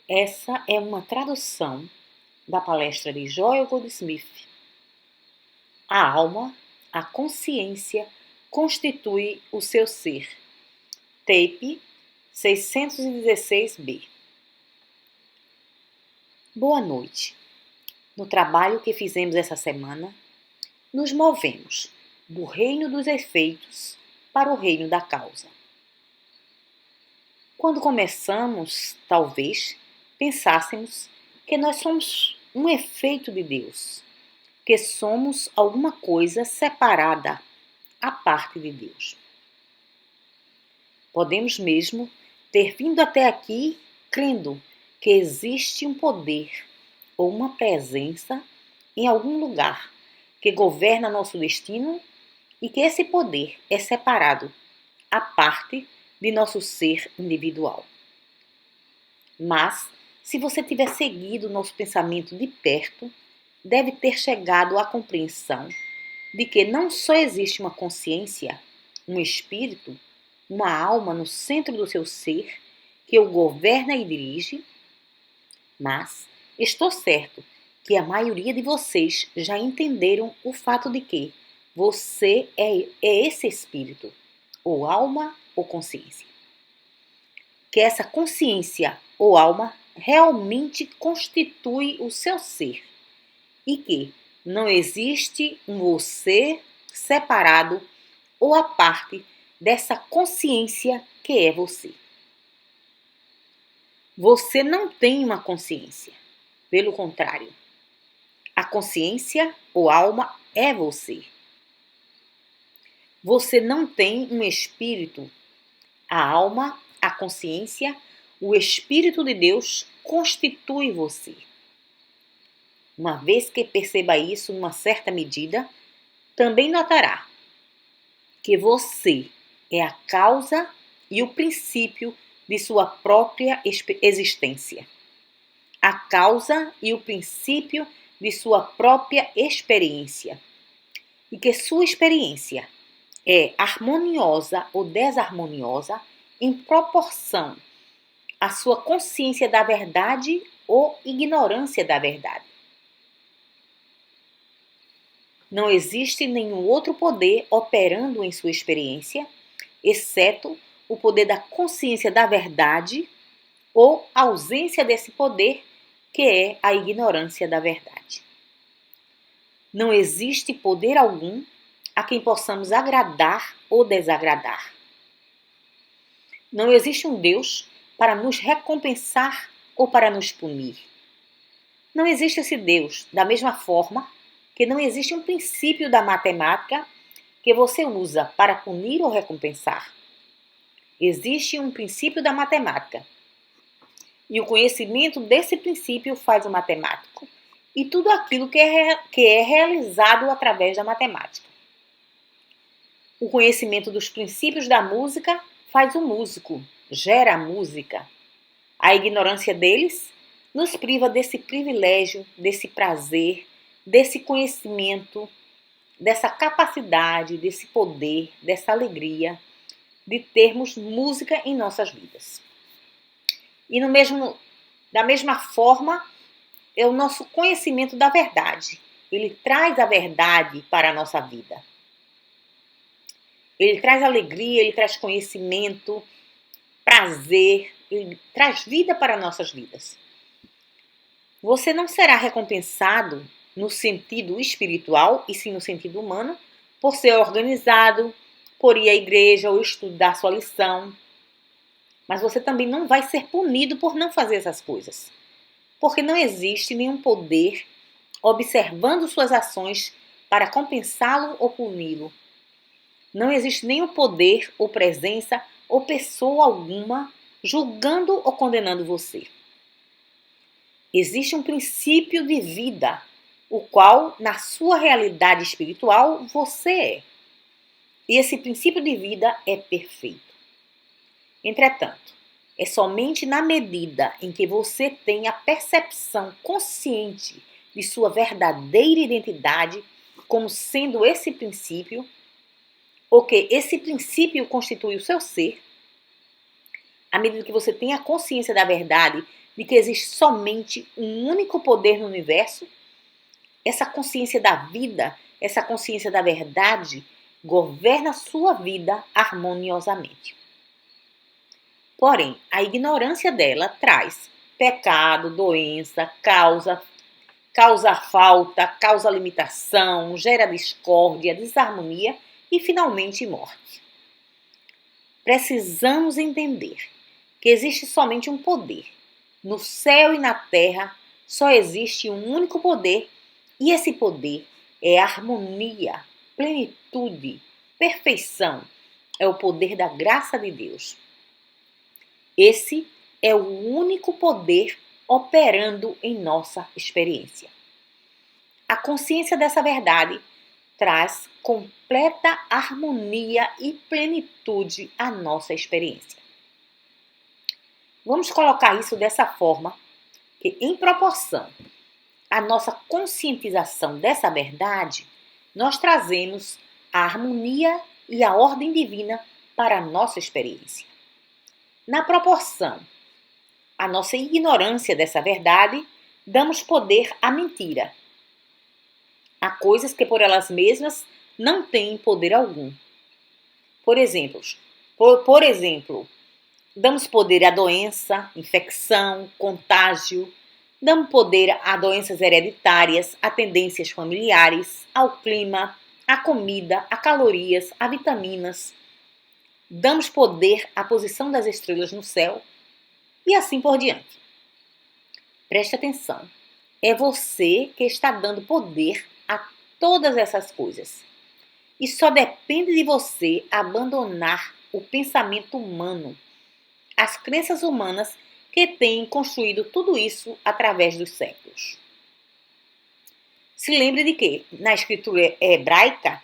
Essa é uma tradução da palestra de Joel Goldsmith. A alma, a consciência, constitui o seu ser. Tape 616B. Boa noite. No trabalho que fizemos essa semana, nos movemos do reino dos efeitos para o reino da causa. Quando começamos, talvez, pensássemos que nós somos um efeito de Deus, que somos alguma coisa separada, à parte de Deus. Podemos mesmo ter vindo até aqui crendo que existe um poder ou uma presença em algum lugar que governa nosso destino e que esse poder é separado, à parte de nosso ser individual. Mas, se você tiver seguido nosso pensamento de perto, deve ter chegado à compreensão de que não só existe uma consciência, um espírito, uma alma no centro do seu ser que o governa e dirige, mas estou certo que a maioria de vocês já entenderam o fato de que você é esse espírito, ou alma ou consciência. Que essa consciência ou alma realmente constitui o seu ser e que não existe um você separado ou à parte dessa consciência que é você. Você não tem uma consciência. Pelo contrário, a consciência ou alma é você. Você não tem um espírito. A alma, a consciência, o Espírito de Deus constitui você. Uma vez que perceba isso numa certa medida, também notará que você é a causa e o princípio de sua própria existência. A causa e o princípio de sua própria experiência. E que sua experiência é harmoniosa ou desarmoniosa em proporção à sua consciência da verdade ou ignorância da verdade. Não existe nenhum outro poder operando em sua experiência, exceto o poder da consciência da verdade ou ausência desse poder, que é a ignorância da verdade. Não existe poder algum a quem possamos agradar ou desagradar. Não existe um Deus para nos recompensar ou para nos punir. Não existe esse Deus da mesma forma que não existe um princípio da matemática que você usa para punir ou recompensar. Existe um princípio da matemática. E o conhecimento desse princípio faz o matemático e tudo aquilo que é realizado através da matemática. O conhecimento dos princípios da música faz o músico, gera a música. A ignorância deles nos priva desse privilégio, desse prazer, desse conhecimento, dessa capacidade, desse poder, dessa alegria de termos música em nossas vidas. E da mesma forma, é o nosso conhecimento da verdade. Ele traz a verdade para a nossa vida. Ele traz alegria, ele traz conhecimento, prazer, ele traz vida para nossas vidas. Você não será recompensado no sentido espiritual, e sim no sentido humano, por ser organizado, por ir à igreja ou estudar sua lição. Mas você também não vai ser punido por não fazer essas coisas. Porque não existe nenhum poder observando suas ações para compensá-lo ou puni-lo. Não existe nenhum poder ou presença ou pessoa alguma julgando ou condenando você. Existe um princípio de vida, o qual, na sua realidade espiritual, você é. E esse princípio de vida é perfeito. Entretanto, é somente na medida em que você tem a percepção consciente de sua verdadeira identidade como sendo esse princípio, ou que esse princípio constitui o seu ser, à medida que você tem a consciência da verdade de que existe somente um único poder no universo, essa consciência da vida, essa consciência da verdade, governa a sua vida harmoniosamente. Porém, a ignorância dela traz pecado, doença, causa falta, causa limitação, gera discórdia, desarmonia e, finalmente, morte. Precisamos entender que existe somente um poder. No céu e na terra só existe um único poder, e esse poder é harmonia, plenitude, perfeição. É o poder da graça de Deus. Esse é o único poder operando em nossa experiência. A consciência dessa verdade traz completa harmonia e plenitude à nossa experiência. Vamos colocar isso dessa forma, que em proporção à nossa conscientização dessa verdade, nós trazemos a harmonia e a ordem divina para a nossa experiência. Na proporção à nossa ignorância dessa verdade, damos poder à mentira. Há coisas que por elas mesmas não têm poder algum. Por exemplo, damos poder à doença, infecção, contágio. Damos poder a doenças hereditárias, a tendências familiares, ao clima, à comida, a calorias, a vitaminas. Damos poder à posição das estrelas no céu e assim por diante. Preste atenção. É você que está dando poder a todas essas coisas. E só depende de você abandonar o pensamento humano, as crenças humanas que têm construído tudo isso através dos séculos. Se lembre de que, na escritura hebraica,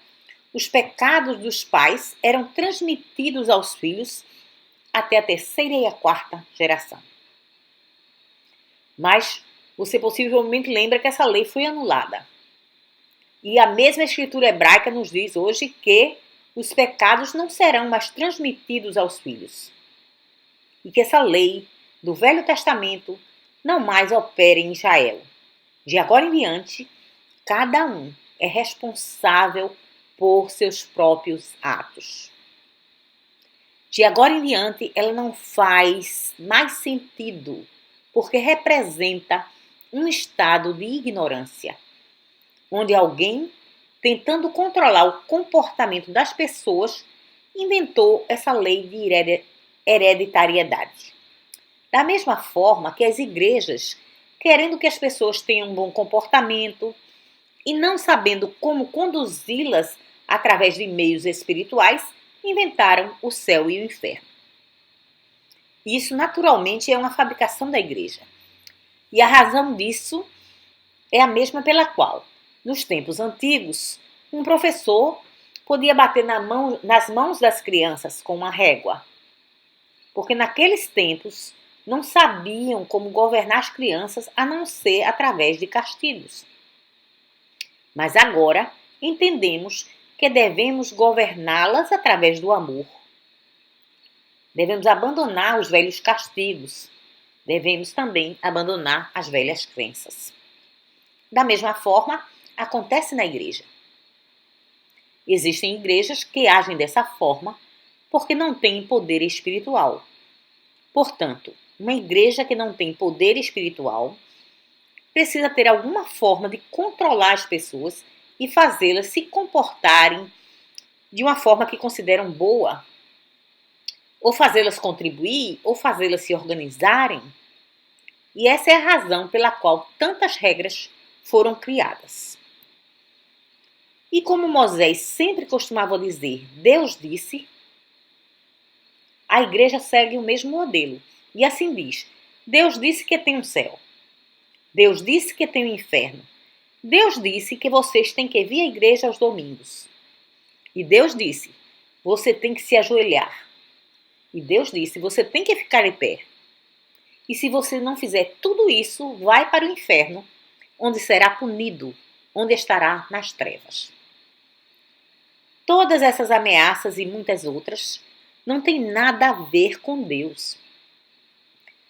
os pecados dos pais eram transmitidos aos filhos até a terceira e a quarta geração. Mas você possivelmente lembra que essa lei foi anulada. E a mesma escritura hebraica nos diz hoje que os pecados não serão mais transmitidos aos filhos. E que essa lei do Velho Testamento não mais opera em Israel. De agora em diante, cada um é responsável por seus próprios atos. De agora em diante, ela não faz mais sentido, porque representa um estado de ignorância, onde alguém, tentando controlar o comportamento das pessoas, inventou essa lei de hereditariedade. Da mesma forma que as igrejas, querendo que as pessoas tenham um bom comportamento e não sabendo como conduzi-las através de meios espirituais, inventaram o céu e o inferno. Isso, naturalmente, é uma fabricação da igreja. E a razão disso é a mesma pela qual, nos tempos antigos, um professor podia bater nas mãos das crianças com uma régua, porque naqueles tempos não sabiam como governar as crianças a não ser através de castigos. Mas agora entendemos que devemos governá-las através do amor. Devemos abandonar os velhos castigos. Devemos também abandonar as velhas crenças. Da mesma forma, acontece na igreja. Existem igrejas que agem dessa forma porque não têm poder espiritual. Portanto, uma igreja que não tem poder espiritual precisa ter alguma forma de controlar as pessoas e fazê-las se comportarem de uma forma que consideram boa, ou fazê-las contribuir, ou fazê-las se organizarem. E essa é a razão pela qual tantas regras foram criadas. E como Moisés sempre costumava dizer, Deus disse, a igreja segue o mesmo modelo. E assim diz, Deus disse que tem um céu. Deus disse que tem um inferno. Deus disse que vocês têm que vir à igreja aos domingos. E Deus disse, você tem que se ajoelhar. E Deus disse, você tem que ficar em pé. E se você não fizer tudo isso, vai para o inferno, onde será punido, onde estará nas trevas. Todas essas ameaças e muitas outras não têm nada a ver com Deus.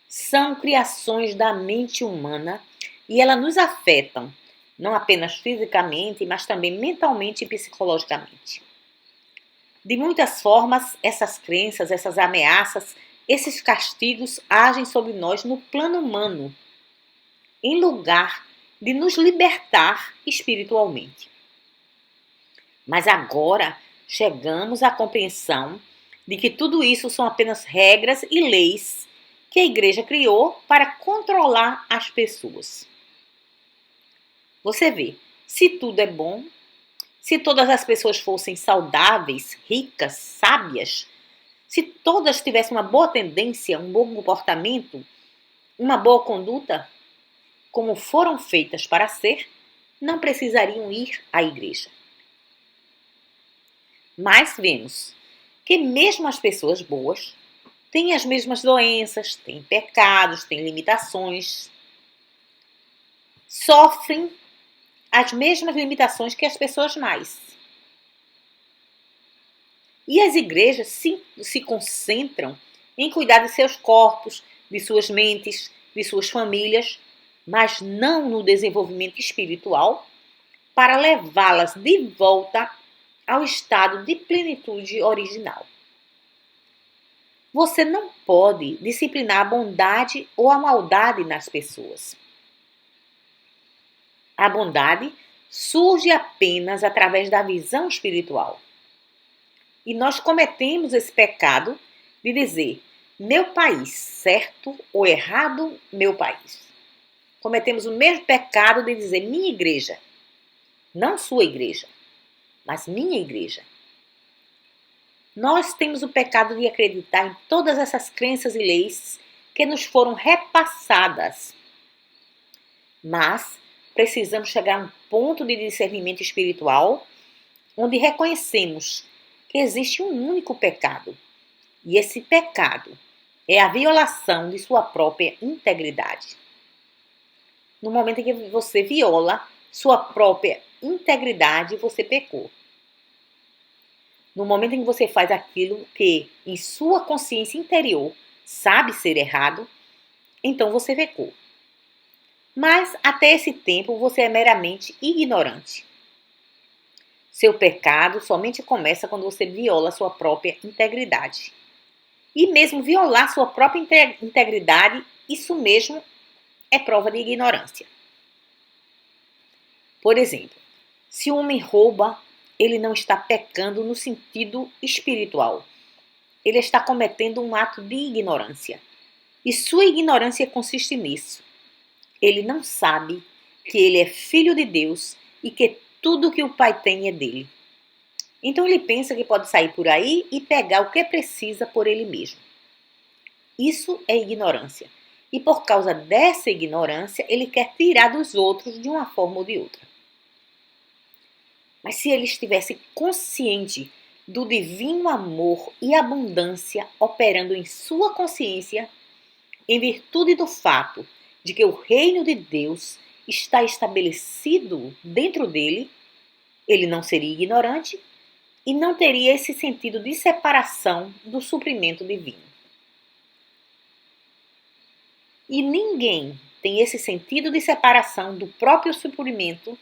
são criações da mente humana e elas nos afetam, não apenas fisicamente, mas também mentalmente e psicologicamente. De muitas formas, essas crenças, essas ameaças, esses castigos agem sobre nós no plano humano, em lugar de nos libertar espiritualmente. Mas agora chegamos à compreensão de que tudo isso são apenas regras e leis que a igreja criou para controlar as pessoas. Você vê, se tudo é bom, se todas as pessoas fossem saudáveis, ricas, sábias, se todas tivessem uma boa tendência, um bom comportamento, uma boa conduta, como foram feitas para ser, não precisariam ir à igreja. Mas vemos que mesmo as pessoas boas têm as mesmas doenças, têm pecados, têm limitações, sofrem as mesmas limitações que as pessoas mais. E as igrejas se concentram em cuidar de seus corpos, de suas mentes, de suas famílias, mas não no desenvolvimento espiritual para levá-las de volta ao estado de plenitude original. Você não pode disciplinar a bondade ou a maldade nas pessoas. A bondade surge apenas através da visão espiritual. E nós cometemos esse pecado de dizer meu país, certo ou errado, meu país. Cometemos o mesmo pecado de dizer minha igreja, não sua igreja, mas minha igreja. Nós temos o pecado de acreditar em todas essas crenças e leis que nos foram repassadas. Mas precisamos chegar a um ponto de discernimento espiritual onde reconhecemos que existe um único pecado. E esse pecado é a violação de sua própria integridade. No momento em que você viola sua própria integridade, você pecou. No momento em que você faz aquilo que em sua consciência interior sabe ser errado, então você pecou. Mas até esse tempo você é meramente ignorante. Seu pecado somente começa quando você viola sua própria integridade. E mesmo violar sua própria integridade, isso mesmo é prova de ignorância. Por exemplo, se o homem rouba, ele não está pecando no sentido espiritual. Ele está cometendo um ato de ignorância. E sua ignorância consiste nisso. Ele não sabe que ele é filho de Deus e que tudo que o Pai tem é dele. Então ele pensa que pode sair por aí e pegar o que precisa por ele mesmo. Isso é ignorância. E por causa dessa ignorância, ele quer tirar dos outros de uma forma ou de outra. Mas se ele estivesse consciente do divino amor e abundância operando em sua consciência, em virtude do fato de que o reino de Deus está estabelecido dentro dele, ele não seria ignorante e não teria esse sentido de separação do suprimento divino. E ninguém tem esse sentido de separação do próprio suprimento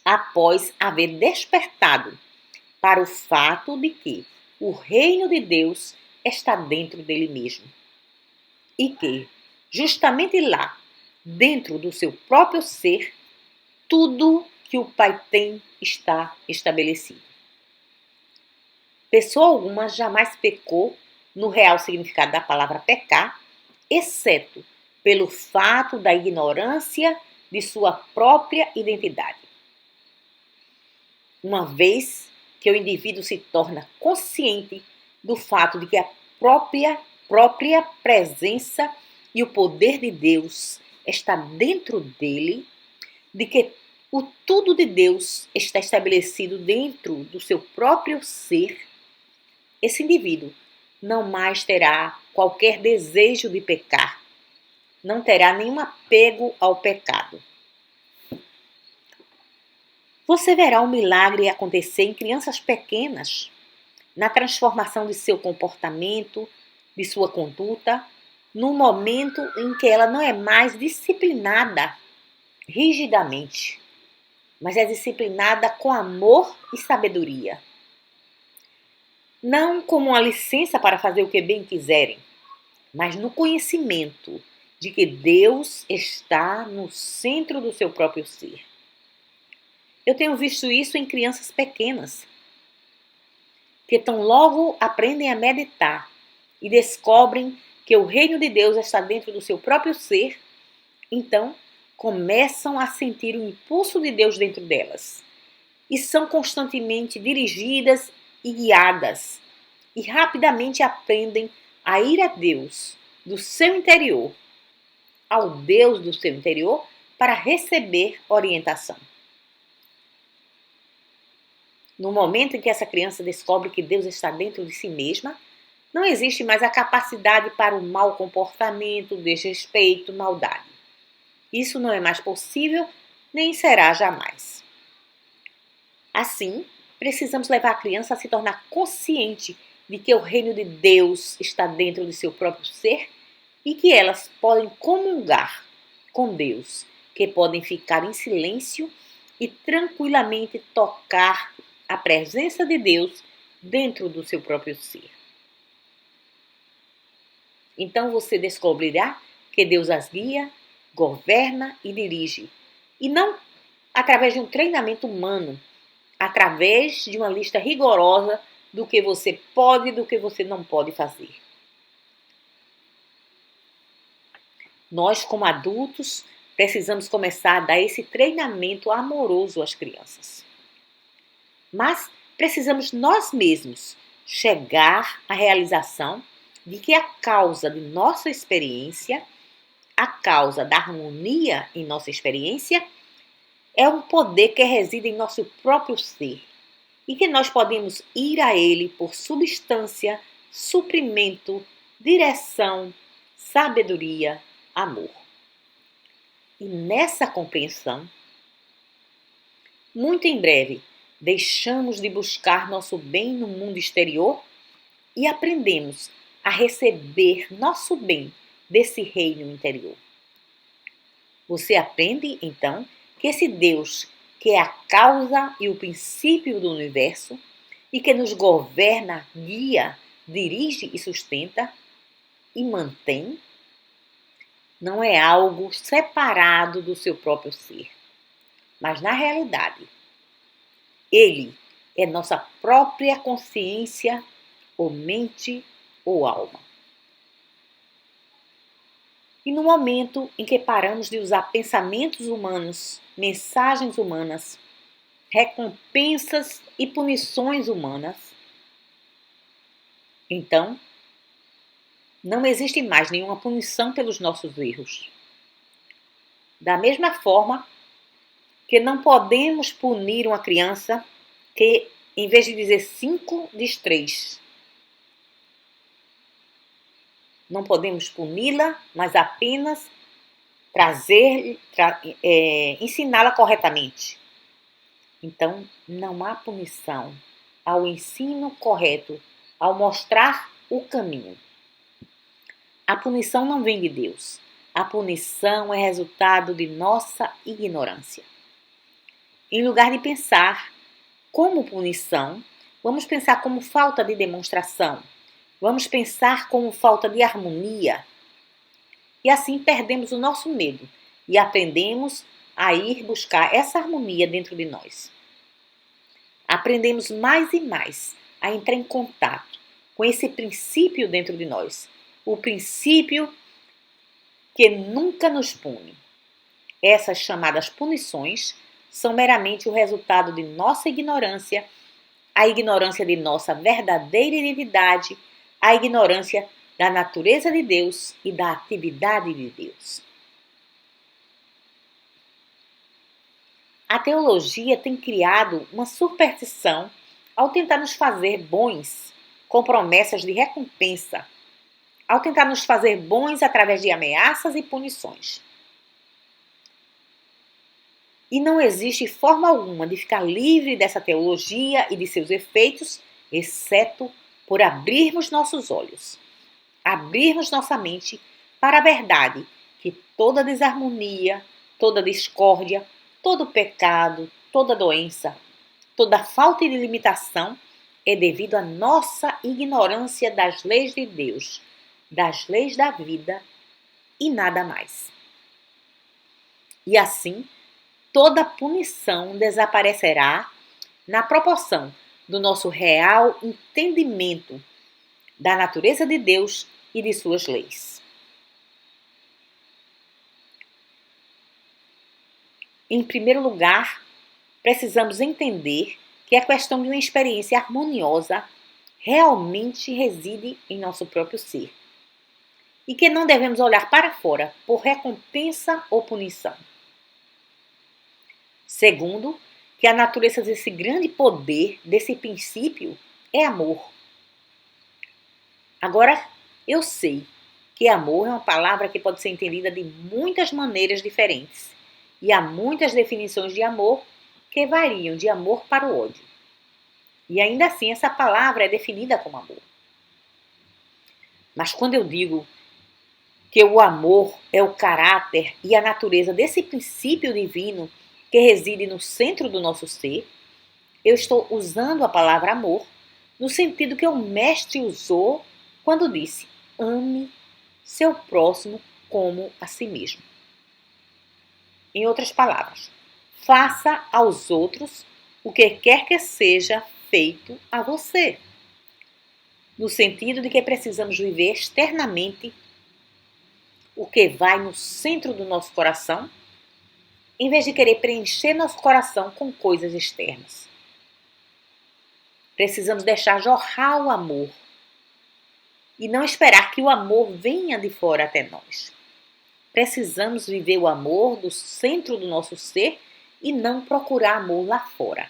após haver despertado para o fato de que o reino de Deus está dentro dele mesmo. E que, justamente lá, dentro do seu próprio ser, tudo que o Pai tem está estabelecido. Pessoa alguma jamais pecou no real significado da palavra pecar, exceto pelo fato da ignorância de sua própria identidade. Uma vez que o indivíduo se torna consciente do fato de que a própria presença e o poder de Deus está dentro dele, de que o tudo de Deus está estabelecido dentro do seu próprio ser, esse indivíduo não mais terá qualquer desejo de pecar, não terá nenhum apego ao pecado. Você verá um milagre acontecer em crianças pequenas, na transformação de seu comportamento, de sua conduta no momento em que ela não é mais disciplinada rigidamente, mas é disciplinada com amor e sabedoria. Não como uma licença para fazer o que bem quiserem, mas no conhecimento de que Deus está no centro do seu próprio ser. Eu tenho visto isso em crianças pequenas, que tão logo aprendem a meditar e descobrem que o reino de Deus está dentro do seu próprio ser, então começam a sentir o impulso de Deus dentro delas e são constantemente dirigidas e guiadas e rapidamente aprendem a ir a Deus do seu interior, ao Deus do seu interior, para receber orientação. No momento em que essa criança descobre que Deus está dentro de si mesma, não existe mais a capacidade para o mau comportamento, desrespeito, maldade. Isso não é mais possível, nem será jamais. Assim, precisamos levar a criança a se tornar consciente de que o reino de Deus está dentro de seu próprio ser e que elas podem comungar com Deus, que podem ficar em silêncio e tranquilamente tocar a presença de Deus dentro do seu próprio ser. Então você descobrirá que Deus as guia, governa e dirige, e não através de um treinamento humano, através de uma lista rigorosa do que você pode e do que você não pode fazer. Nós, como adultos, precisamos começar a dar esse treinamento amoroso às crianças. Mas precisamos nós mesmos chegar à realização de que a causa de nossa experiência, a causa da harmonia em nossa experiência, é um poder que reside em nosso próprio ser e que nós podemos ir a ele por substância, suprimento, direção, sabedoria, amor. E nessa compreensão, muito em breve, deixamos de buscar nosso bem no mundo exterior e aprendemos a receber nosso bem desse reino interior. Você aprende, então, que esse Deus, que é a causa e o princípio do universo e que nos governa, guia, dirige e sustenta e mantém, não é algo separado do seu próprio ser, mas na realidade, ele é nossa própria consciência ou mente ou alma. E no momento em que paramos de usar pensamentos humanos, mensagens humanas, recompensas e punições humanas, então não existe mais nenhuma punição pelos nossos erros. Da mesma forma que não podemos punir uma criança que, em vez de dizer 5, diz 3. Não podemos puni-la, mas apenas ensiná-la corretamente. Então, não há punição ao ensino correto, ao mostrar o caminho. A punição não vem de Deus. A punição é resultado de nossa ignorância. Em lugar de pensar como punição, vamos pensar como falta de demonstração. Vamos pensar como falta de harmonia. E assim perdemos o nosso medo e aprendemos a ir buscar essa harmonia dentro de nós. Aprendemos mais e mais a entrar em contato com esse princípio dentro de nós. O princípio que nunca nos pune. Essas chamadas punições são meramente o resultado de nossa ignorância, a ignorância de nossa verdadeira identidade, a ignorância da natureza de Deus e da atividade de Deus. A teologia tem criado uma superstição ao tentar nos fazer bons com promessas de recompensa, ao tentar nos fazer bons através de ameaças e punições. E não existe forma alguma de ficar livre dessa teologia e de seus efeitos, exceto por abrirmos nossos olhos. abrirmos nossa mente para a verdade, que toda desarmonia, toda discórdia, todo pecado, toda doença, toda falta de limitação é devido à nossa ignorância das leis de Deus, das leis da vida e nada mais. E assim, toda punição desaparecerá na proporção do nosso real entendimento da natureza de Deus e de suas leis. Em primeiro lugar, precisamos entender que a questão de uma experiência harmoniosa realmente reside em nosso próprio ser e que não devemos olhar para fora por recompensa ou punição. Segundo, que a natureza desse grande poder, desse princípio, é amor. Agora, eu sei que amor é uma palavra que pode ser entendida de muitas maneiras diferentes e há muitas definições de amor que variam de amor para o ódio. E ainda assim, essa palavra é definida como amor. Mas quando eu digo que o amor é o caráter e a natureza desse princípio divino que reside no centro do nosso ser, eu estou usando a palavra amor no sentido que o mestre usou quando disse: ame seu próximo como a si mesmo. Em outras palavras, faça aos outros o que quer que seja feito a você. No sentido de que precisamos viver externamente o que vai no centro do nosso coração, em vez de querer preencher nosso coração com coisas externas. Precisamos deixar jorrar o amor e não esperar que o amor venha de fora até nós. Precisamos viver o amor do centro do nosso ser e não procurar amor lá fora.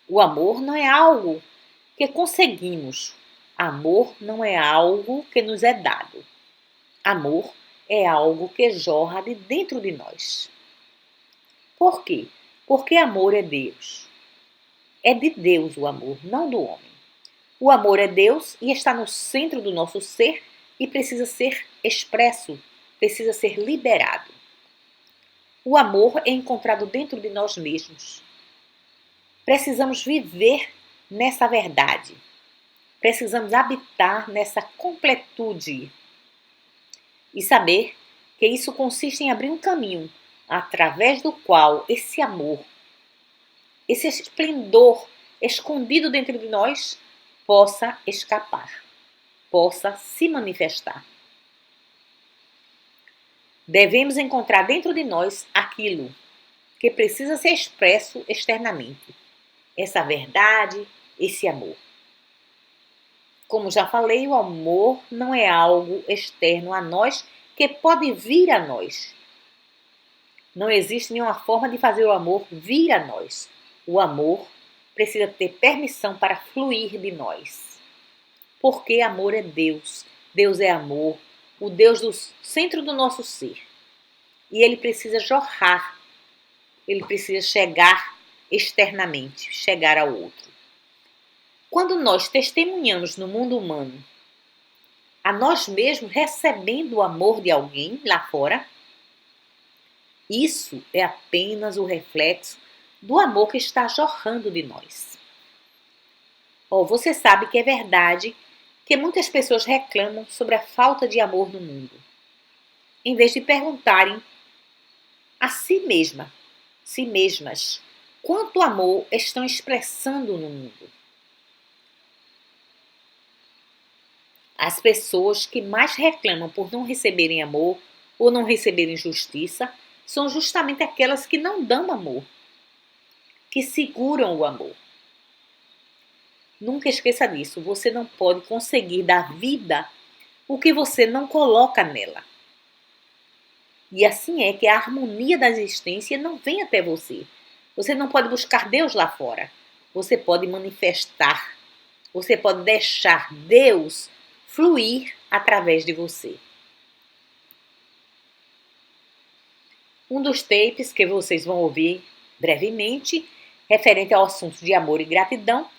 O amor não é algo que conseguimos. Amor não é algo que nos é dado. Amor é algo que jorra de dentro de nós. Por quê? Porque amor é Deus. É de Deus o amor, não do homem. O amor é Deus e está no centro do nosso ser e precisa ser expresso, precisa ser liberado. O amor é encontrado dentro de nós mesmos. Precisamos viver nessa verdade. Precisamos habitar nessa completude e saber que isso consiste em abrir um caminho através do qual esse amor, esse esplendor escondido dentro de nós possa escapar, possa se manifestar. Devemos encontrar dentro de nós aquilo que precisa ser expresso externamente. Essa verdade, esse amor. Como já falei, o amor não é algo externo a nós que pode vir a nós. Não existe nenhuma forma de fazer o amor vir a nós. O amor precisa ter permissão para fluir de nós. Porque amor é Deus. Deus é amor. O Deus do centro do nosso ser. E ele precisa jorrar. Ele precisa chegar externamente, chegar ao outro. Quando nós testemunhamos no mundo humano a nós mesmos recebendo o amor de alguém lá fora, isso é apenas o reflexo do amor que está jorrando de nós. Você sabe que é verdade que muitas pessoas reclamam sobre a falta de amor no mundo, em vez de perguntarem a si mesmas, quanto amor estão expressando no mundo. As pessoas que mais reclamam por não receberem amor ou não receberem justiça são justamente aquelas que não dão amor, que seguram o amor. Nunca esqueça disso, você não pode conseguir dar vida o que você não coloca nela. E assim é que a harmonia da existência não vem até você. Você não pode buscar Deus lá fora. Você pode manifestar. Você pode deixar Deus fluir através de você. Um dos tapes que vocês vão ouvir brevemente, referente ao assunto de amor e gratidão,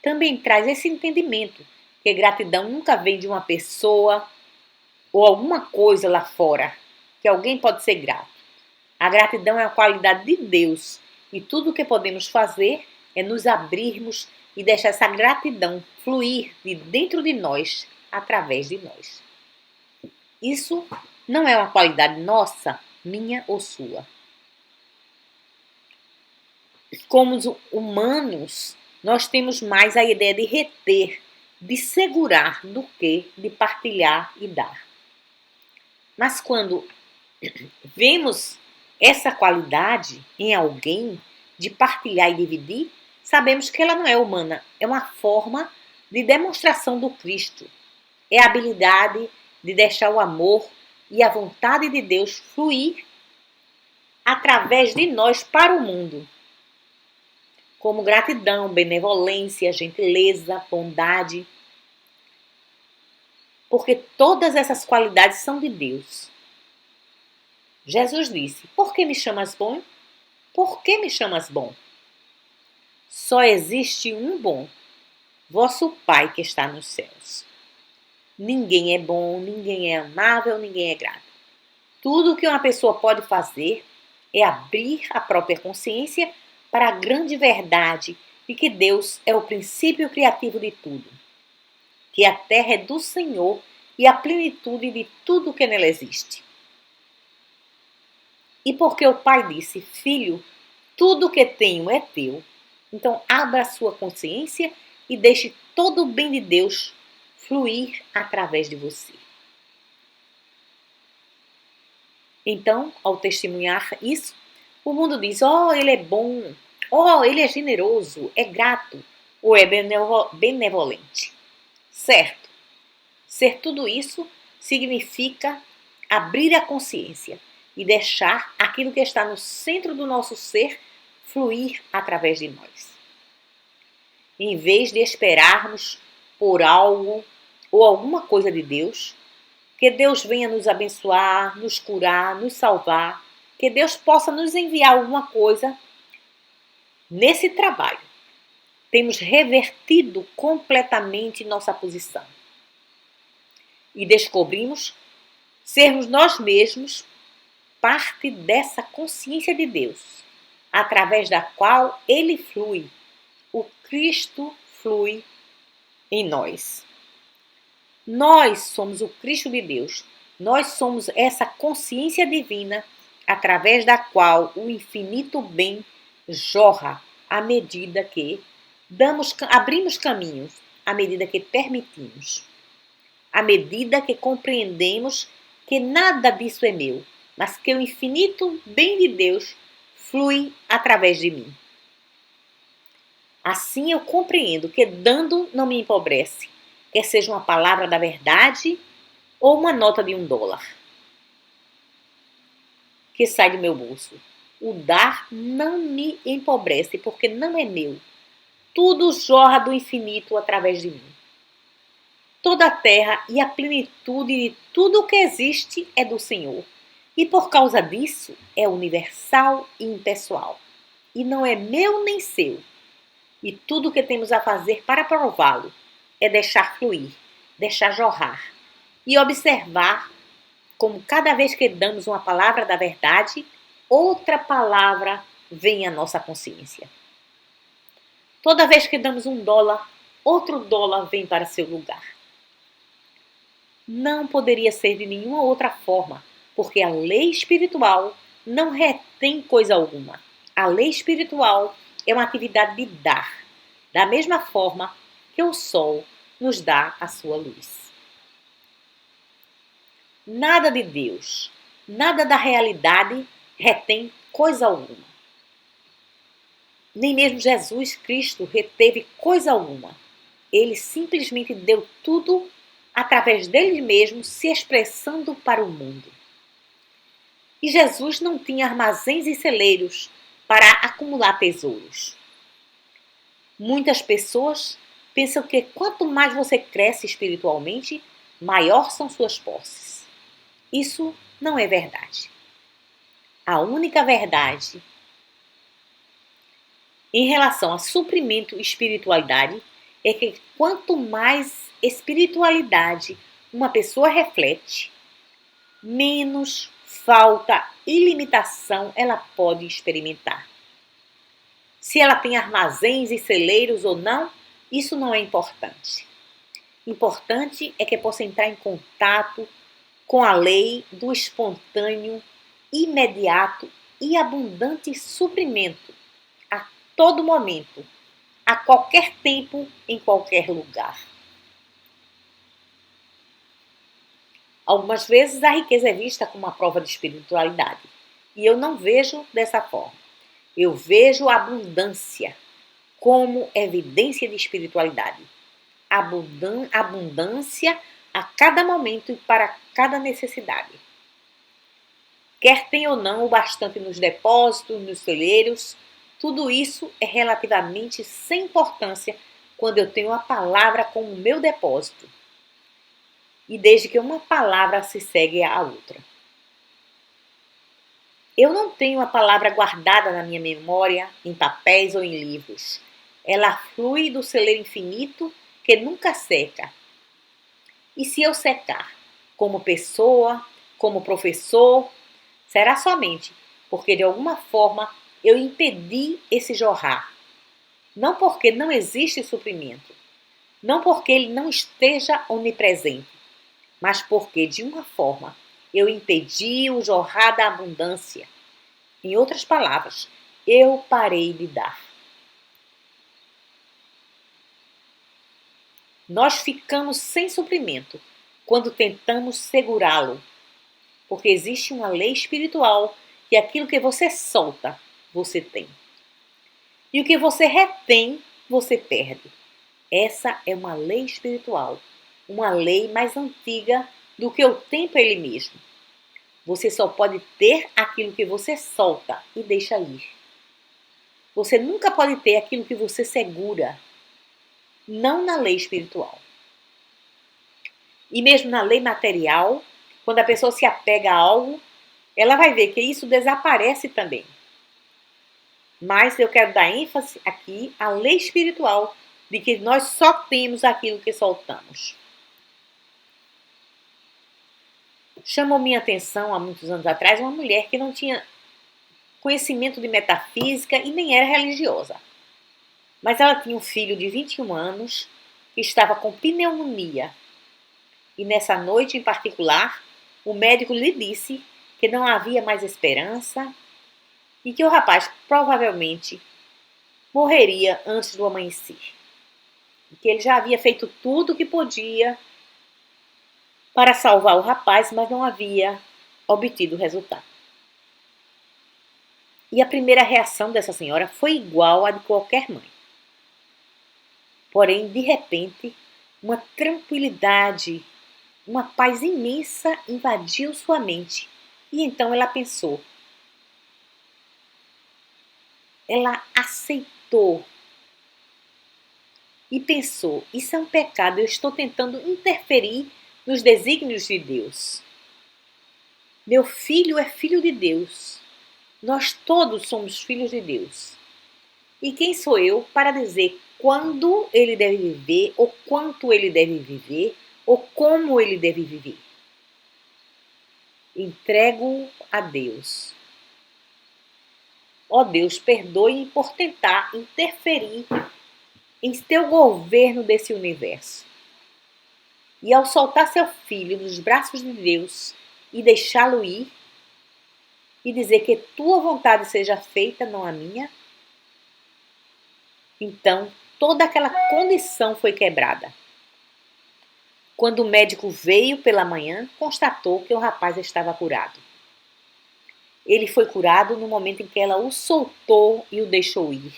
também traz esse entendimento que gratidão nunca vem de uma pessoa ou alguma coisa lá fora, que alguém pode ser grato. A gratidão é a qualidade de Deus e tudo o que podemos fazer é nos abrirmos e deixar essa gratidão fluir de dentro de nós, através de nós. Isso não é uma qualidade nossa, minha ou sua. Como humanos, nós temos mais a ideia de reter, de segurar, do que de partilhar e dar. Mas quando vemos essa qualidade em alguém, de partilhar e dividir, sabemos que ela não é humana, é uma forma de demonstração do Cristo. É a habilidade de deixar o amor e a vontade de Deus fluir através de nós para o mundo. Como gratidão, benevolência, gentileza, bondade. Porque todas essas qualidades são de Deus. Jesus disse: por que me chamas bom? Por que me chamas bom? Só existe um bom, vosso Pai que está nos céus. Ninguém é bom, ninguém é amável, ninguém é grato. Tudo que uma pessoa pode fazer é abrir a própria consciência para a grande verdade de que Deus é o princípio criativo de tudo, que a terra é do Senhor e a plenitude de tudo que nela existe. E porque o Pai disse: filho, tudo que tenho é teu, então abra a sua consciência e deixe todo o bem de Deus fluir através de você. Então, ao testemunhar isso, o mundo diz: oh, ele é bom, oh, ele é generoso, é grato ou é benevolente. Certo, ser tudo isso significa abrir a consciência e deixar aquilo que está no centro do nosso ser fluir através de nós. Em vez de esperarmos por algo ou alguma coisa de Deus, que Deus venha nos abençoar, nos curar, nos salvar, que Deus possa nos enviar alguma coisa nesse trabalho. Temos revertido completamente nossa posição. E descobrimos sermos nós mesmos parte dessa consciência de Deus, através da qual Ele flui, o Cristo flui em nós. Nós somos o Cristo de Deus, nós somos essa consciência divina através da qual o infinito bem jorra à medida que abrimos caminhos, à medida que permitimos, à medida que compreendemos que nada disso é meu, mas que o infinito bem de Deus flui através de mim. Assim eu compreendo que dando não me empobrece, quer seja uma palavra da verdade ou uma nota de $1 que sai do meu bolso. O dar não me empobrece, porque não é meu. Tudo jorra do infinito através de mim. Toda a terra e a plenitude de tudo o que existe é do Senhor. E por causa disso é universal e impessoal. E não é meu nem seu. E tudo o que temos a fazer para prová-lo é deixar fluir, deixar jorrar. E observar como cada vez que damos uma palavra da verdade, outra palavra vem à nossa consciência. Toda vez que damos $1, outro dólar vem para seu lugar. Não poderia ser de nenhuma outra forma, porque a lei espiritual não retém coisa alguma. A lei espiritual é uma atividade de dar, da mesma forma que o sol nos dá a sua luz. Nada de Deus, nada da realidade retém coisa alguma. Nem mesmo Jesus Cristo reteve coisa alguma. Ele simplesmente deu tudo através dele mesmo, se expressando para o mundo. E Jesus não tinha armazéns e celeiros para acumular tesouros. Muitas pessoas pensam que quanto mais você cresce espiritualmente, maior são suas posses. Isso não é verdade. A única verdade em relação a suprimento e espiritualidade é que quanto mais espiritualidade uma pessoa reflete, menos falta e limitação ela pode experimentar. Se ela tem armazéns e celeiros ou não, isso não é importante. Importante é que possa entrar em contato com a lei do espontâneo, imediato e abundante suprimento a todo momento, a qualquer tempo, em qualquer lugar. Algumas vezes a riqueza é vista como uma prova de espiritualidade, e eu não vejo dessa forma. Eu vejo a abundância como evidência de espiritualidade. Abundância a cada momento e para cada necessidade. Quer tenha ou não o bastante nos depósitos, nos celeiros, tudo isso é relativamente sem importância quando eu tenho a palavra como meu depósito. E desde que uma palavra se segue à outra. Eu não tenho a palavra guardada na minha memória, em papéis ou em livros. Ela flui do celeiro infinito que nunca seca. E se eu secar, como pessoa, como professor, será somente porque de alguma forma eu impedi esse jorrar. Não porque não existe suprimento, não porque ele não esteja onipresente, mas porque de uma forma eu impedi o jorrar da abundância. Em outras palavras, eu parei de dar. Nós ficamos sem suprimento quando tentamos segurá-lo, porque existe uma lei espiritual que aquilo que você solta, você tem. E o que você retém, você perde. Essa é uma lei espiritual, uma lei mais antiga do que o tempo ele mesmo. Você só pode ter aquilo que você solta e deixa ir. Você nunca pode ter aquilo que você segura, não na lei espiritual. E mesmo na lei material, quando a pessoa se apega a algo, ela vai ver que isso desaparece também. Mas eu quero dar ênfase aqui à lei espiritual, de que nós só temos aquilo que soltamos. Chamou minha atenção há muitos anos atrás uma mulher que não tinha conhecimento de metafísica e nem era religiosa. Mas ela tinha um filho de 21 anos que estava com pneumonia. E nessa noite em particular, o médico lhe disse que não havia mais esperança e que o rapaz provavelmente morreria antes do amanhecer. E que ele já havia feito tudo o que podia para salvar o rapaz, mas não havia obtido resultado. E a primeira reação dessa senhora foi igual à de qualquer mãe. Porém, de repente, uma tranquilidade, uma paz imensa invadiu sua mente. E então ela pensou. Ela aceitou. E pensou, isso é um pecado, eu estou tentando interferir nos desígnios de Deus. Meu filho é filho de Deus. Nós todos somos filhos de Deus. E quem sou eu para dizer quando ele deve viver, ou quanto ele deve viver, ou como ele deve viver? Entrego a Deus. Ó Deus, perdoe-me por tentar interferir em teu governo desse universo. E ao soltar seu filho nos braços de Deus e deixá-lo ir, e dizer que tua vontade seja feita, não a minha, então toda aquela condição foi quebrada. Quando o médico veio pela manhã, constatou que o rapaz estava curado. Ele foi curado no momento em que ela o soltou e o deixou ir.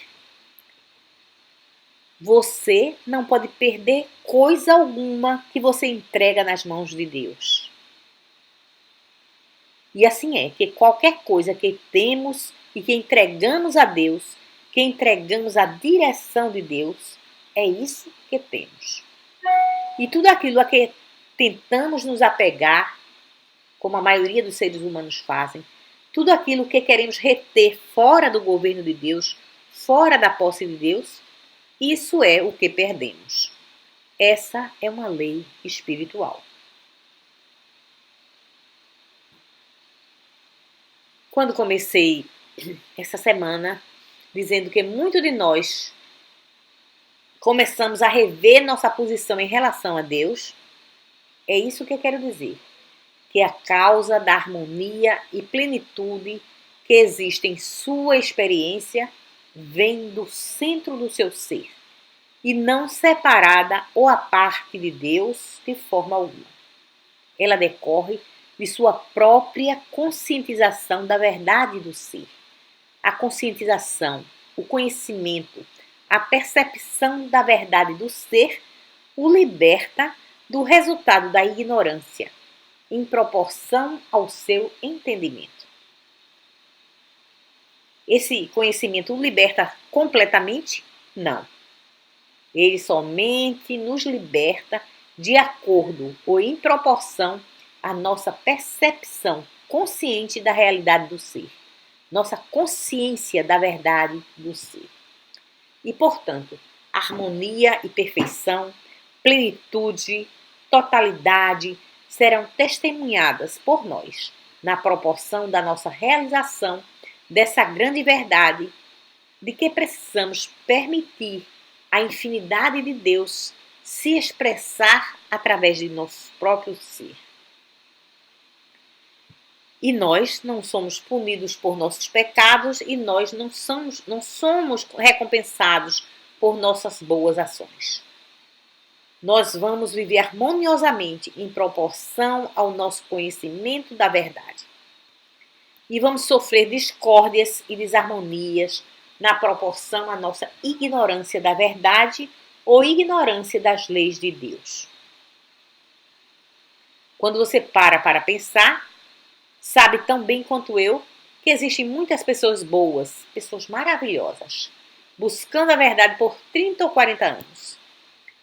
Você não pode perder coisa alguma que você entrega nas mãos de Deus. E assim é, que qualquer coisa que temos e que entregamos a Deus, que entregamos à direção de Deus, é isso que temos. E tudo aquilo a que tentamos nos apegar, como a maioria dos seres humanos fazem, tudo aquilo que queremos reter fora do governo de Deus, fora da posse de Deus, isso é o que perdemos. Essa é uma lei espiritual. Quando comecei essa semana dizendo que muito de nós começamos a rever nossa posição em relação a Deus, é isso que eu quero dizer. Que a causa da harmonia e plenitude que existe em sua experiência vem do centro do seu ser e não separada ou à parte de Deus de forma alguma. Ela decorre de sua própria conscientização da verdade do ser. A conscientização, o conhecimento, a percepção da verdade do ser o liberta do resultado da ignorância, em proporção ao seu entendimento. Esse conhecimento o liberta completamente? Não. Ele somente nos liberta de acordo ou em proporção à nossa percepção consciente da realidade do ser, nossa consciência da verdade do ser. E, portanto, harmonia e perfeição, plenitude, totalidade serão testemunhadas por nós, na proporção da nossa realização dessa grande verdade de que precisamos permitir a infinidade de Deus se expressar através de nosso próprio ser. E nós não somos punidos por nossos pecados e nós não somos recompensados por nossas boas ações. Nós vamos viver harmoniosamente em proporção ao nosso conhecimento da verdade. E vamos sofrer discórdias e desarmonias na proporção à nossa ignorância da verdade ou ignorância das leis de Deus. Quando você para pensar, sabe tão bem quanto eu que existem muitas pessoas boas, pessoas maravilhosas, buscando a verdade por 30 ou 40 anos,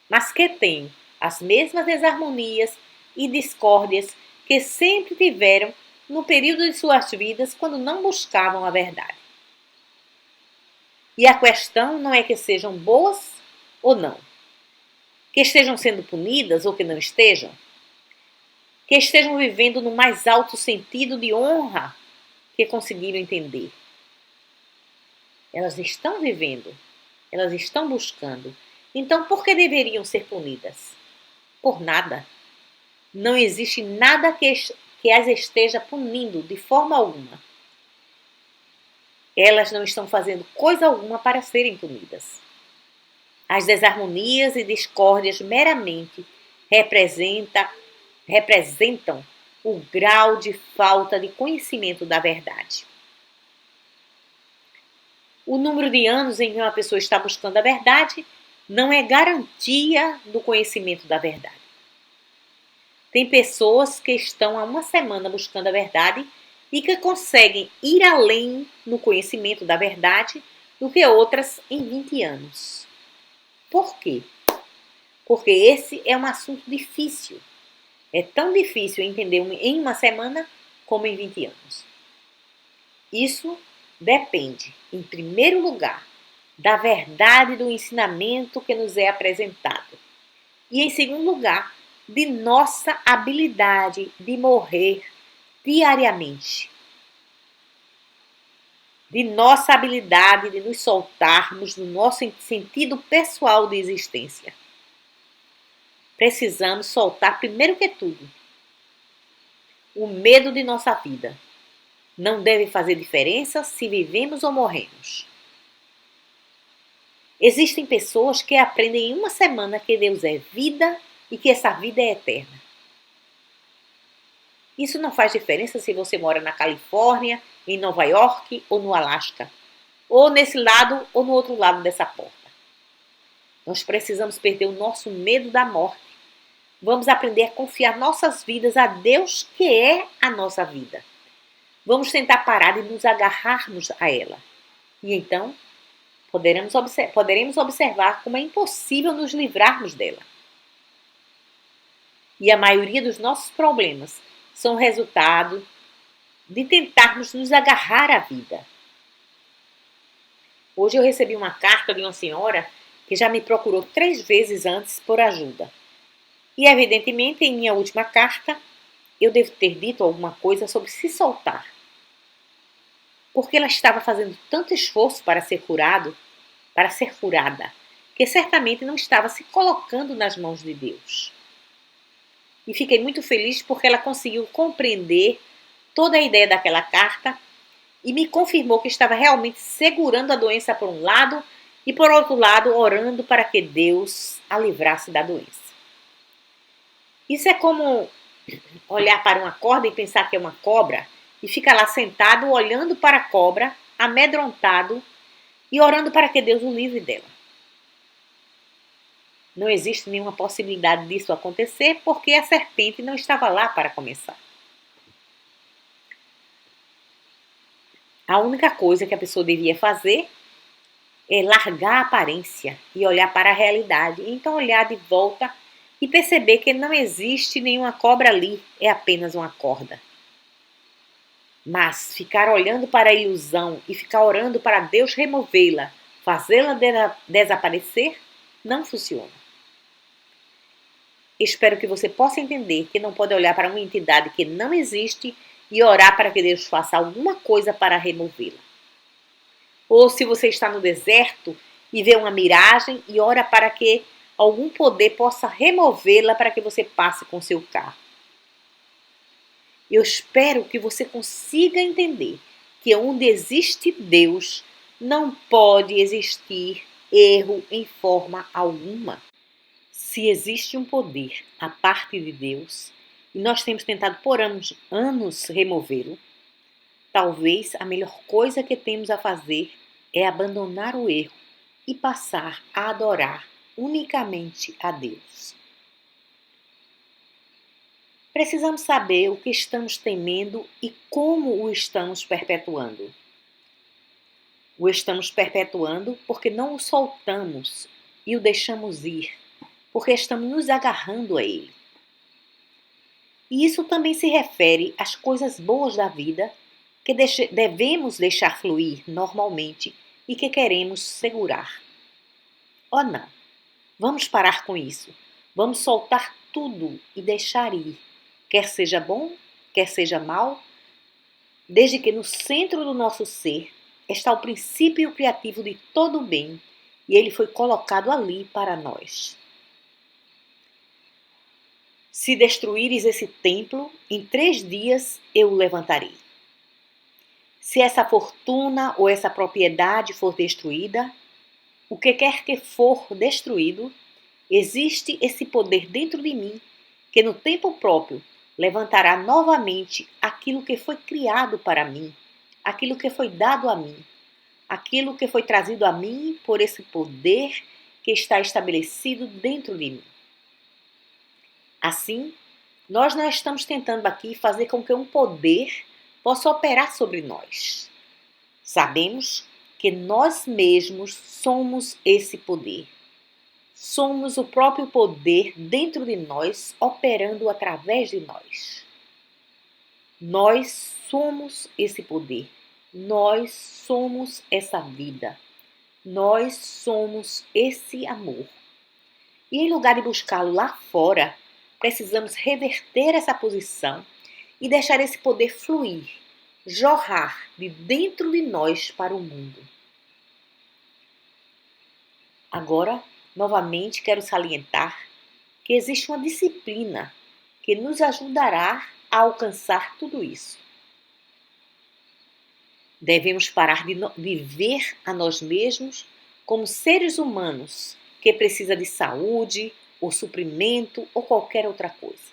mas que têm as mesmas desarmonias e discórdias que sempre tiveram no período de suas vidas quando não buscavam a verdade. E a questão não é que sejam boas ou não, que estejam sendo punidas ou que não estejam, que estejam vivendo no mais alto sentido de honra que conseguiram entender. Elas estão vivendo, elas estão buscando. Então, por que deveriam ser punidas? Por nada. Não existe nada que as esteja punindo de forma alguma. Elas não estão fazendo coisa alguma para serem punidas. As desarmonias e discórdias meramente representam o grau de falta de conhecimento da verdade. O número de anos em que uma pessoa está buscando a verdade não é garantia do conhecimento da verdade. Tem pessoas que estão há uma semana buscando a verdade e que conseguem ir além no conhecimento da verdade do que outras em 20 anos. Por quê? Porque esse é um assunto difícil. É tão difícil entender em uma semana como em 20 anos. Isso depende, em primeiro lugar, da verdade do ensinamento que nos é apresentado. E, em segundo lugar, de nossa habilidade de morrer diariamente. De nossa habilidade de nos soltarmos do nosso sentido pessoal de existência. Precisamos soltar, primeiro que tudo, o medo de nossa vida. Não deve fazer diferença se vivemos ou morremos. Existem pessoas que aprendem em uma semana que Deus é vida e que essa vida é eterna. Isso não faz diferença se você mora na Califórnia, em Nova York ou no Alasca, ou nesse lado ou no outro lado dessa porta. Nós precisamos perder o nosso medo da morte. Vamos aprender a confiar nossas vidas a Deus, que é a nossa vida. Vamos tentar parar de nos agarrarmos a ela. E então, poderemos observar como é impossível nos livrarmos dela. E a maioria dos nossos problemas são resultado de tentarmos nos agarrar à vida. Hoje eu recebi uma carta de uma senhora que já me procurou 3 vezes antes por ajuda. E, evidentemente, em minha última carta, eu devo ter dito alguma coisa sobre se soltar. Porque ela estava fazendo tanto esforço para ser curada, que certamente não estava se colocando nas mãos de Deus. E fiquei muito feliz porque ela conseguiu compreender toda a ideia daquela carta e me confirmou que estava realmente segurando a doença por um lado e, por outro lado, orando para que Deus a livrasse da doença. Isso é como olhar para uma corda e pensar que é uma cobra e ficar lá sentado olhando para a cobra, amedrontado e orando para que Deus o livre dela. Não existe nenhuma possibilidade disso acontecer porque a serpente não estava lá para começar. A única coisa que a pessoa devia fazer é largar a aparência e olhar para a realidade. Então olhar de volta e perceber que não existe nenhuma cobra ali, é apenas uma corda. Mas ficar olhando para a ilusão e ficar orando para Deus removê-la, fazê-la desaparecer, não funciona. Espero que você possa entender que não pode olhar para uma entidade que não existe e orar para que Deus faça alguma coisa para removê-la. Ou se você está no deserto e vê uma miragem e ora para que algum poder possa removê-la para que você passe com seu carro. Eu espero que você consiga entender que onde existe Deus, não pode existir erro em forma alguma. Se existe um poder à parte de Deus, e nós temos tentado por anos removê-lo, talvez a melhor coisa que temos a fazer é abandonar o erro e passar a adorar unicamente a Deus. Precisamos saber o que estamos temendo e como o estamos perpetuando. O estamos perpetuando porque não o soltamos e o deixamos ir, porque estamos nos agarrando a ele. E isso também se refere às coisas boas da vida que devemos deixar fluir normalmente e que queremos segurar. Oh não, vamos parar com isso. Vamos soltar tudo e deixar ir. Quer seja bom, quer seja mal, desde que no centro do nosso ser está o princípio criativo de todo o bem e ele foi colocado ali para nós. Se destruíres esse templo, em 3 dias eu o levantarei. Se essa fortuna ou essa propriedade for destruída, o que quer que for destruído, existe esse poder dentro de mim que no tempo próprio levantará novamente aquilo que foi criado para mim, aquilo que foi dado a mim, aquilo que foi trazido a mim por esse poder que está estabelecido dentro de mim. Assim, nós não estamos tentando aqui fazer com que um poder possa operar sobre nós. Sabemos que nós mesmos somos esse poder. Somos o próprio poder dentro de nós, operando através de nós. Nós somos esse poder. Nós somos essa vida. Nós somos esse amor. E em lugar de buscá-lo lá fora, precisamos reverter essa posição e deixar esse poder fluir, jorrar de dentro de nós para o mundo. Agora, novamente, quero salientar que existe uma disciplina que nos ajudará a alcançar tudo isso. Devemos parar de ver a nós mesmos como seres humanos que precisam de saúde, ou suprimento, ou qualquer outra coisa.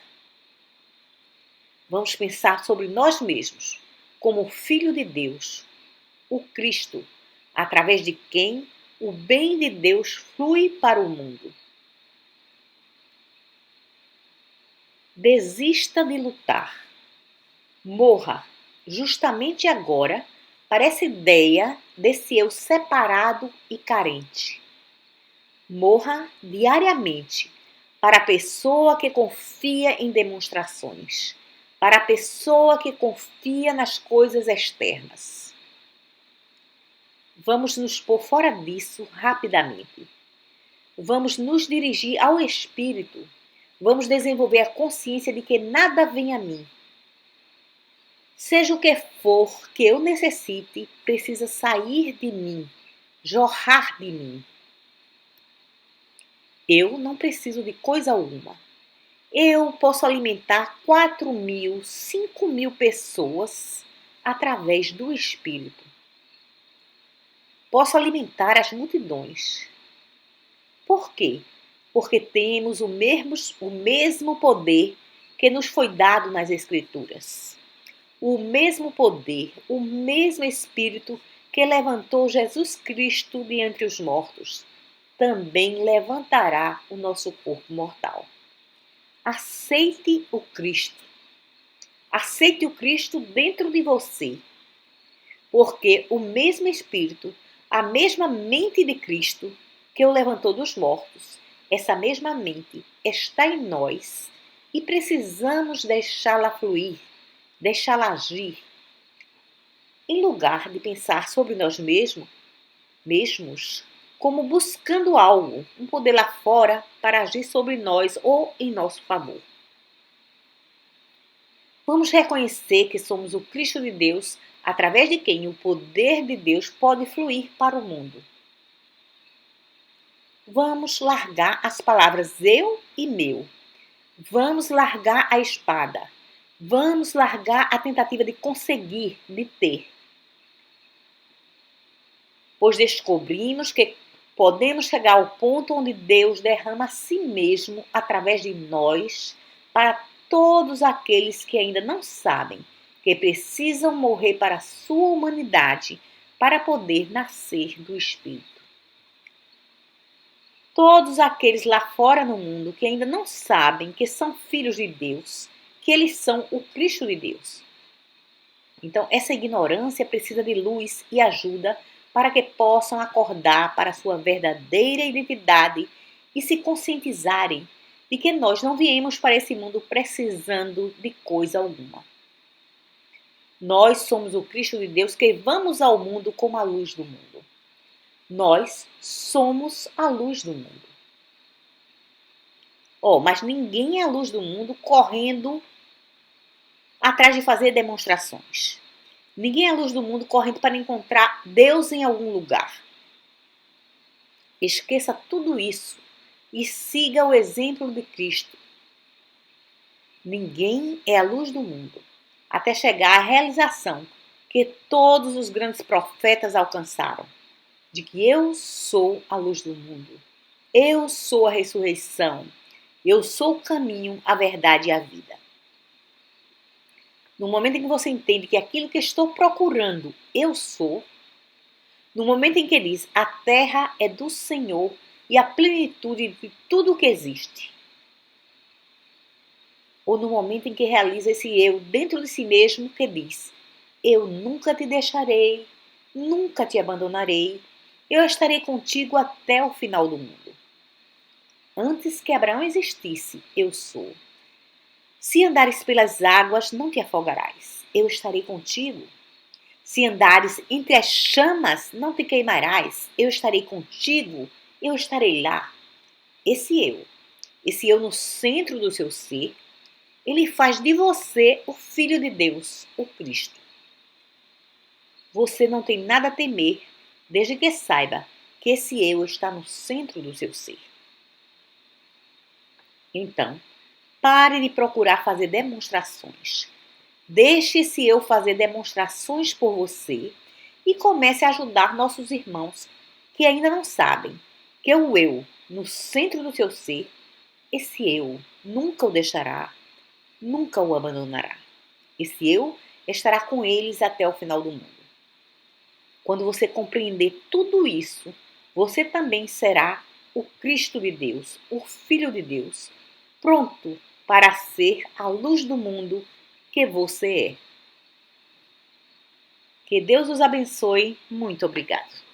Vamos pensar sobre nós mesmos como o Filho de Deus, o Cristo, através de quem o bem de Deus flui para o mundo. Desista de lutar. Morra justamente agora para essa ideia desse eu separado e carente. Morra diariamente para a pessoa que confia em demonstrações, para a pessoa que confia nas coisas externas. Vamos nos pôr fora disso rapidamente. vamos nos dirigir ao Espírito, vamos desenvolver a consciência de que nada vem a mim. Seja o que for que eu necessite, precisa sair de mim, jorrar de mim. Eu não preciso de coisa alguma. Eu posso alimentar 4.000, 5.000 pessoas através do Espírito. Posso alimentar as multidões. Por quê? Porque temos o mesmo poder que nos foi dado nas Escrituras. O mesmo poder, o mesmo Espírito que levantou Jesus Cristo de entre os mortos, também levantará o nosso corpo mortal. Aceite o Cristo. Aceite o Cristo dentro de você, porque o mesmo Espírito, a mesma mente de Cristo que o levantou dos mortos, essa mesma mente está em nós e precisamos deixá-la fluir, deixá-la agir. Em lugar de pensar sobre nós mesmos como buscando algo, um poder lá fora para agir sobre nós ou em nosso favor. Vamos reconhecer que somos o Cristo de Deus, através de quem o poder de Deus pode fluir para o mundo. Vamos largar as palavras eu e meu. Vamos largar a espada. Vamos largar a tentativa de conseguir, de ter. Pois descobrimos que podemos chegar ao ponto onde Deus derrama a si mesmo através de nós para todos aqueles que ainda não sabem que precisam morrer para a sua humanidade para poder nascer do Espírito. Todos aqueles lá fora no mundo que ainda não sabem que são filhos de Deus, que eles são o Cristo de Deus. Então, essa ignorância precisa de luz e ajuda para que possam acordar para a sua verdadeira identidade e se conscientizarem de que nós não viemos para esse mundo precisando de coisa alguma. Nós somos o Cristo de Deus que vamos ao mundo como a luz do mundo. Nós somos a luz do mundo. Mas ninguém é a luz do mundo correndo atrás de fazer demonstrações. Ninguém é a luz do mundo correndo para encontrar Deus em algum lugar. Esqueça tudo isso e siga o exemplo de Cristo. Ninguém é a luz do mundo, até chegar à realização que todos os grandes profetas alcançaram, de que eu sou a luz do mundo, eu sou a ressurreição, eu sou o caminho, a verdade e a vida. No momento em que você entende que aquilo que estou procurando, eu sou, no momento em que diz, a terra é do Senhor e a plenitude de tudo o que existe, ou no momento em que realiza esse eu dentro de si mesmo que diz, eu nunca te deixarei, nunca te abandonarei, eu estarei contigo até o final do mundo. Antes que Abraão existisse, eu sou. Se andares pelas águas, não te afogarás. Eu estarei contigo. Se andares entre as chamas, não te queimarás. Eu estarei contigo. Eu estarei lá. Esse eu no centro do seu ser, ele faz de você o Filho de Deus, o Cristo. Você não tem nada a temer, desde que saiba que esse eu está no centro do seu ser. Então, pare de procurar fazer demonstrações. Deixe esse eu fazer demonstrações por você e comece a ajudar nossos irmãos que ainda não sabem que o eu, no centro do seu ser, esse eu nunca o deixará, nunca o abandonará. Esse eu estará com eles até o final do mundo. Quando você compreender tudo isso, você também será o Cristo de Deus, o Filho de Deus, pronto para ser a luz do mundo que você é. Que Deus os abençoe. Muito obrigado.